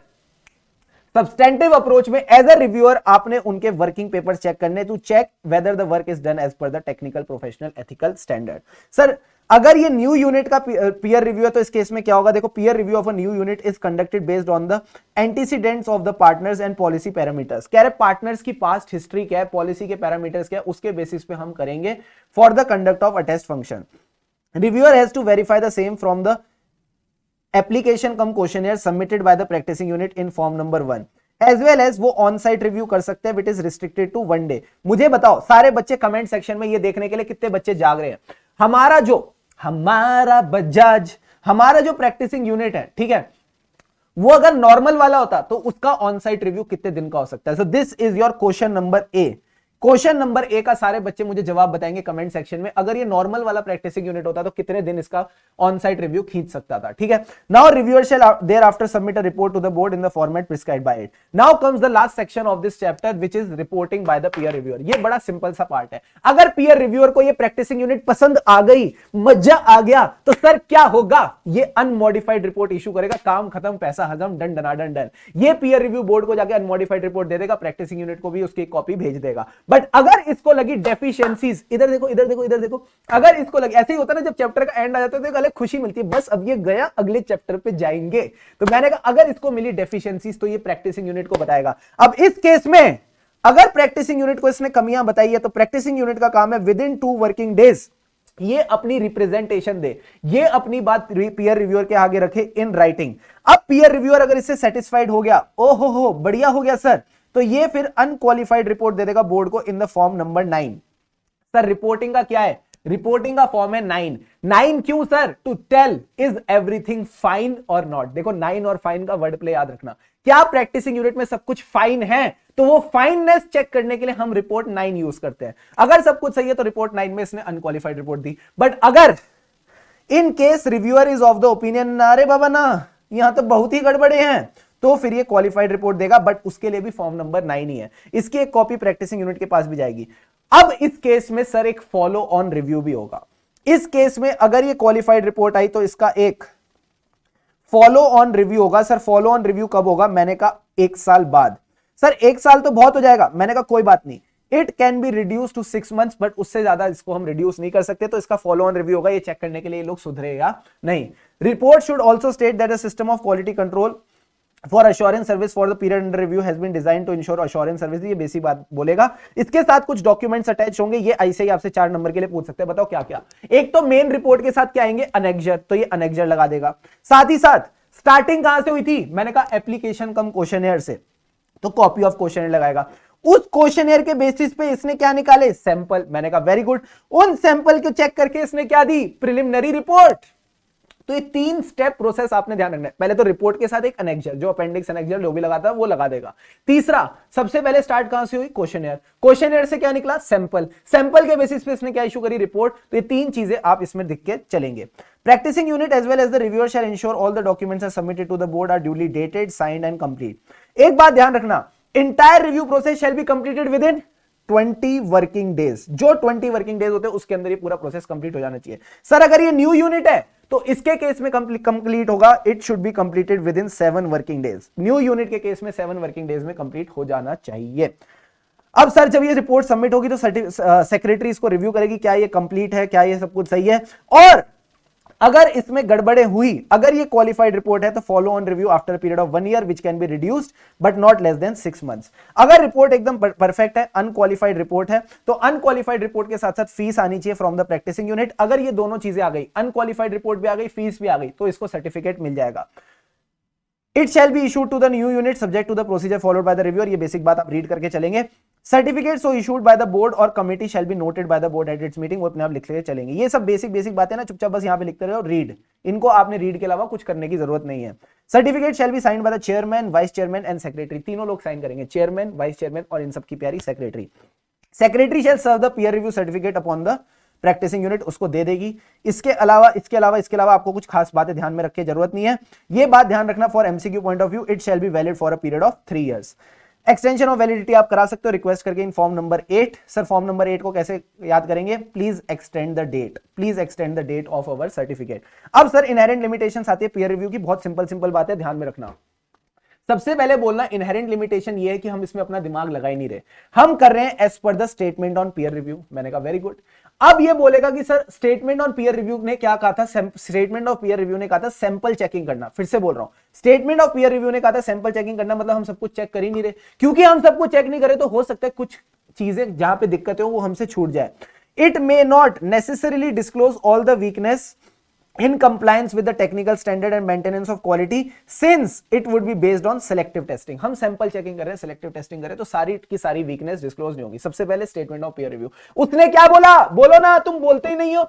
substantive approach में एज अ रिव्यूअर आपने उनके वर्किंग पेपर चेक करने, to check whether the work is done as per the technical professional ethical standard. Sir अगर ये न्यू यूनिट का पीयर रिव्यू है तो इस केस में क्या होगा? देखो, peer review of a new unit is conducted based on the antecedents of the partners and policy parameters. कह रहे पार्टनर्स की पास्ट हिस्ट्री क्या है, पॉलिसी के पैरामीटर्स क्या है, उसके बेसिस पे हम करेंगे for the conduct of attest function. Reviewer has to verify the same from the application cum questionnaire submitted by the practising unit in form number 1 as well as वो on site review कर सकते हैं which is restricted to 1 day. मुझे बताओ सारे बच्चे comment section में ये देखने के लिए कितने बच्चे जाग रहे हैं? हमारा बजाज, हमारा जो प्रैक्टिसिंग यूनिट है, ठीक है, वो अगर नॉर्मल वाला होता तो उसका ऑन साइट रिव्यू कितने दिन का हो सकता है? So this is your question number A. Question number A का सारे बच्चे मुझे जवाब बताएंगे कमेंट सेक्शन में। अगर ये नॉर्मल वाला प्रैक्टिसिंग यूनिट होता तो कितने दिन इसका ऑन साइट रिव्यू खींच सकता था? ठीक है। Now reviewer shall thereafter submit a report to the board in the format prescribed by it. Now comes the last section of this chapter which is reporting by the peer reviewer. ये बड़ा simple सा part है। अगर peer reviewer को ये practicing unit पसंद आ गई, मजा आ गया, तो सर क्या होगा? ये अनमॉडिफाइड रिपोर्ट इशू करेगा, काम खत्म, पैसा हजम, डन डनाडन डन। ये पीयर रिव्यू बोर्ड को जाके अनमॉडिफाइड रिपोर्ट दे देगा, प्रैक्टिसिंग यूनिट को भी उसकी कॉपी भेज देगा। बट अगर इसको लगी डेफिशिएंसीज, इधर देखो इधर देखो इधर देखो, अगर इसको लगे, ऐसे ही होता है ना जब चैप्टर का एंड आ जाता है तो एक अलग खुशी मिलती है, बस अब ये गया, अगले चैप्टर पे जाएंगे। तो मैंने कहा अगर इसको मिली डेफिशिएंसीज तो ये प्रैक्टिसिंग यूनिट को बताएगा। अब इस केस में अगर प्रैक्टिसिंग यूनिट को इसने कमियां बताई है तो प्रैक्टिसिंग यूनिट का काम है विद इन 2 वर्किंग डेज ये अपनी रिप्रेजेंटेशन दे, ये अपनी बात पीयर रिव्यूअर के आगे रखे इन राइटिंग। अब पीयर रिव्यूअर अगर इससे सेटिस्फाइड हो गया, ओहो हो बढ़िया हो गया सर, तो ये फिर अनक्वालिफाइड रिपोर्ट दे देगा बोर्ड को in the form number 9। Sir reporting का क्या है? रिपोर्टिंग का फॉर्म है 9 क्यों sir? To tell is everything fine और नॉट। देखो 9 और फाइन का वर्ड प्ले याद रखना। क्या प्रैक्टिसिंग यूनिट में सब कुछ फाइन है? तो वो फाइननेस चेक करने के लिए हम रिपोर्ट 9 यूज करते हैं। अगर सब कुछ सही है तो रिपोर्ट 9 में इसने अनक्वालिफाइड रिपोर्ट दी। बट अगर in case reviewer is of the opinion, अरे बाबा ना यहां तो बहुत ही गड़बड़े हैं, तो फिर ये क्वालिफाइड रिपोर्ट देगा, बट उसके लिए भी फॉर्म नंबर 9 ही है। इसकी एक कॉपी प्रैक्टिसिंग यूनिट के पास भी जाएगी। अब इस केस में सर एक फॉलो ऑन रिव्यू भी होगा। इस केस में अगर ये क्वालिफाइड रिपोर्ट आई तो इसका एक फॉलो ऑन रिव्यू होगा। सर फॉलो ऑन रिव्यू कब होगा? मैंने कहा 1 साल बाद। सर 1 साल तो बहुत हो जाएगा। मैंने कहा कोई बात नहीं, it can be reduce to 6 months, but उससे ज्यादा इसको हम रिड्यूस नहीं कर सकते। तो इसका फॉलो ऑन रिव्यू होगा, ये चेक करने के लिए लोग सुधरे या नहीं। Report should also state that a system of quality control for assurance service for the period under review has been design to ensure assurance service. ये बेसिक बात बोलेगा। इसके साथ कुछ डॉक्यूमेंट्स अटैच होंगे, ये ऐसे ही आपसे 4 नंबर के लिए पूछ सकते हैं। बताओ क्या क्या? एक तो मेन रिपोर्ट के साथ क्या आएंगे? अनेक्जर, तो ये अनेक्जर लगा देगा। साथ ही साथ स्टार्टिंग कहां से हुई थी? मैंने कहा एप्लीकेशन कम क्वेश्चनर से, तो कॉपी ऑफ क्वेश्चनर लगाएगा। उस क्वेश्चनर के बेसिस पे इसने क्या निकाले? सैंपल। मैंने कहा वेरी गुड। उन सैंपल को चेक करके इसने क्या दी? Preliminary report. तो ये 3 स्टेप प्रोसेस आपने ध्यान रखना है। पहले तो रिपोर्ट के साथ एक अनेक्जर, जो अपेंडिक्स अनेक्जर जो भी लगाता है वो लगा देगा। तीसरा, सबसे पहले स्टार्ट कहां से हुई? क्वेश्चनर। क्वेश्चनर से क्या निकला? सैंपल। सैंपल के बेसिस पे इसने क्या इशू करी? रिपोर्ट। तो ये 3 चीजें आप इसमें दिख के चलेंगे। Practising unit as well as the reviewer shall ensure all the documents are submitted to the board are duly dated, signed and complete. एक बात ध्यान रखना, entire review process shall be completed within 20 working days. जो 20 working days होते हैं उसके अंदर ये पूरा प्रोसेस कंप्लीट हो जाना चाहिए। सर अगर ये न्यू यूनिट है तो इसके केस में कंप्लीट होगा, it should be completed with in 7 working days. New unit के केस में 7 वर्किंग डेज में कंप्लीट हो जाना चाहिए। अब सर जब ये रिपोर्ट सबमिट होगी तो सेक्रेटरी इसको रिव्यू करेगी, क्या ये कंप्लीट है, क्या ये सब कुछ सही है। और अगर इसमें गड़बड़े हुई, अगर ये क्वालिफाइड रिपोर्ट है तो follow on review after period of 1 year which can be reduced but not less than 6 months. अगर रिपोर्ट एकदम परफेक्ट है, अनक्वालिफाइड रिपोर्ट है, तो अनक्वालिफाइड रिपोर्ट के साथ साथ फीस आनी चाहिए फ्रॉम द प्रैक्टिसिंग यूनिट। अगर ये दोनों चीजें आ गई, अनक्वालिफाइड रिपोर्ट भी आ गई, फीस भी आ गई, तो इसको सर्टिफिकेट मिल जाएगा। It shall be issued to the new unit subject to the procedure followed by the reviewer. ये बेसिक बात आप रीड करके चलेंगे। Certificate so issued by the board और committee shall be noted by the board at its meeting. वो अपने आप लिख के चलेंगे। ये सब बेसिक बातें ना, चुपचाप बस यहां पे लिखते रहो, रीड। इनको आपने रीड के अलावा कुछ करने की जरूरत नहीं है। Certificate shall be signed by the chairman, vice chairman and secretary. तीनों लोग साइन करेंगे, चेयरमैन, वाइस चेयरमैन और इन सबकी प्यारी secretary. Secretary shall serve the peer review certificate upon the practising unit, उसको दे देगी। इसके अलावा आपको कुछ खास बातें ध्यान में रखने की जरूरत नहीं है। ये बात ध्यान रखना for MCQ point of view, it shall be valid for a period of 3 years. Extension of validity आप करा सकते हो रिक्वेस्ट करके in form number 8। Sir form number 8 को कैसे याद करेंगे? Please extend the date, please extend the date of our certificate. अब सर इनहेरेंट लिमिटेशंस आती है पीयर रिव्यू की, बहुत सिंपल बातें ध्यान में रखना। सबसे पहले बोलना इनहेरेंट लिमिटेशन ये है कि हम इसमें अपना दिमाग लगा ही नहीं रहे, हम कर रहे हैं as per the statement on peer review. मैंने कहा वेरी गुड। अब ये बोलेगा कि sir statement on peer review ने क्या कहा था? स्टेटमेंट ऑफ पीयर रिव्यू ने कहा था सैंपल चेकिंग करना। फिर से बोल रहा हूं, स्टेटमेंट ऑफ पीयर रिव्यू ने कहा था सैंपल चेकिंग करना, मतलब हम सब कुछ चेक कर ही नहीं रहे। क्योंकि हम सब कुछ चेक नहीं करे तो हो सकता है कुछ चीजें जहां पे दिक्कतें हो वो हमसे छूट जाए। It may not necessarily disclose all the weakness in compliance with the technical standard and maintenance of quality since it would be based on selective testing। हम सैंपल चेकिंग कर रहे हैं, सेलेक्टिव टेस्टिंग कर रहे हैं, तो सारी की सारी वीकनेस डिस्क्लोज नहीं होगी। सबसे पहले स्टेटमेंट ऑफ पीयर रिव्यू, उसने क्या बोला? बोलो ना, तुम बोलते ही नहीं हो,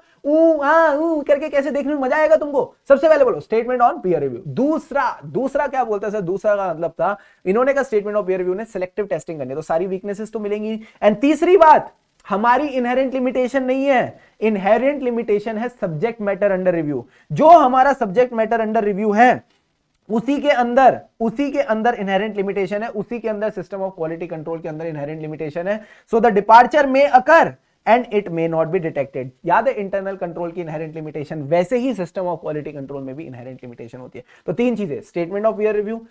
करके कैसे देखने में मजा आएगा तुमको? सबसे पहले बोलो स्टेटमेंट ऑन पीयर रिव्यू। दूसरा क्या बोलता है सर? दूसरा का मतलब था, इन्होंने कहा स्टेटमेंट ऑफ पीयर रिव्यू ने सेलेक्टिव टेस्टिंग करनी है, तो सारी वीकनेसेस तो मिलेंगी। एंड तीसरी बात, हमारी इनहेरेंट लिमिटेशन नहीं है, इनहेरेंट लिमिटेशन है सब्जेक्ट मैटर अंडर रिव्यू। जो हमारा सब्जेक्ट मैटर अंडर रिव्यू है उसी के अंदर इनहेरेंट लिमिटेशन है, उसी के अंदर सिस्टम ऑफ क्वालिटी कंट्रोल के अंदर इनहेरेंट लिमिटेशन है। So the departure may occur and it may not be detected. याद है इंटरनल कंट्रोल की इनहेरेंट लिमिटेशन, वैसे ही सिस्टम ऑफ क्वालिटी कंट्रोल में भी इनहेरेंट लिमिटेशन होती है। तो तीन चीजें, statement of peer review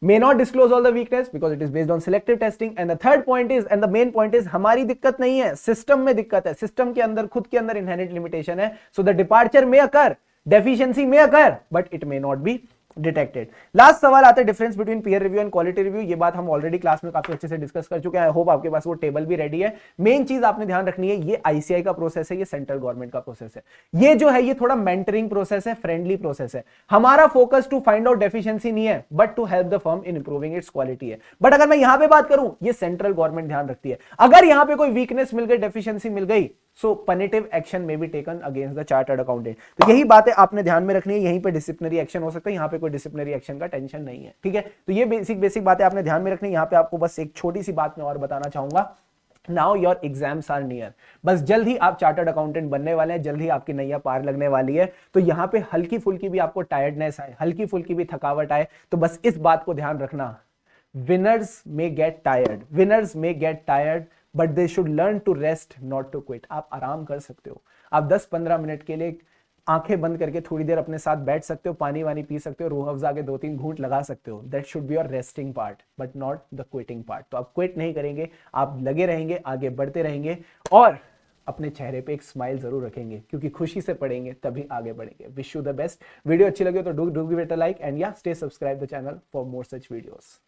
may not disclose all the weakness because it is based on selective testing, and the third point is, and the main point is, हमारी दिक्कत नहीं है, सिस्टम में दिक्कत है, सिस्टम के अंदर खुद के अंदर इनहेरेंट लिमिटेशन है। so the departure may occur, deficiency may occur, but it may not be detected. Last सवाल आता है difference between peer review and quality review. ये बात हम ऑलरेडी क्लास में काफी अच्छे से डिस्कस कर चुके हैं। आई होप आपके पास वो टेबल भी रेडी है। मेन चीज आपने ध्यान रखनी है, ये आईसीआई का प्रोसेस है, ये सेंट्रल गवर्नमेंट का प्रोसेस है। ये जो है ये थोड़ा मेंटरिंग प्रोसेस है, फ्रेंडली प्रोसेस है। हमारा focus to find out deficiency नहीं है, but to help the firm in improving its quality है। बट अगर मैं यहां पे बात करूं, ये सेंट्रल गवर्नमेंट ध्यान रखती है। अगर यहां पे कोई वीकनेस मिल गई, डेफिशिएंसी मिल गई, सो पनिटिव एक्शन में be taken against the chartered accountant. तो यही बातें आपने ध्यान में रखनी है। यहीं पे डिसिप्लिनरी एक्शन हो सकता है, यहां पे कोई डिसिप्लिनरी एक्शन का टेंशन नहीं है, ठीक है। तो ये बेसिक बातें आपने ध्यान में रखनी है। यहां पे आपको बस एक छोटी सी बात मैं और बताना चाहूंगा। Now your exams are near, बस जल्द ही आप चार्टर्ड अकाउंटेंट बनने वाले हैं, जल्द ही आपकी नैया पार लगने वाली है। तो यहाँ पे हल्की फुल्की भी आपको टायर्डनेस आए, हल्की फुल्की भी थकावट आए, तो बस इस बात को ध्यान रखना, winners may get tired but they should learn to rest not to quit. आप आराम कर सकते हो, आप 10-15 मिनट के लिए आंखें बंद करके थोड़ी देर अपने साथ बैठ सकते हो, पानी वानी पी सकते हो, रूह अफ़ज़ा के 2-3 घूंट लगा सकते हो। That should be your resting part but not the quitting part. तो आप क्विट नहीं करेंगे, आप लगे रहेंगे, आगे बढ़ते रहेंगे और अपने चेहरे पे एक स्माइल जरूर रखेंगे, क्योंकि खुशी से पढ़ेंगे तभी आगे बढ़ेंगे। Wish you the best. Video अच्छी लगे तो do give it a like and या stay subscribe the channel for more such videos.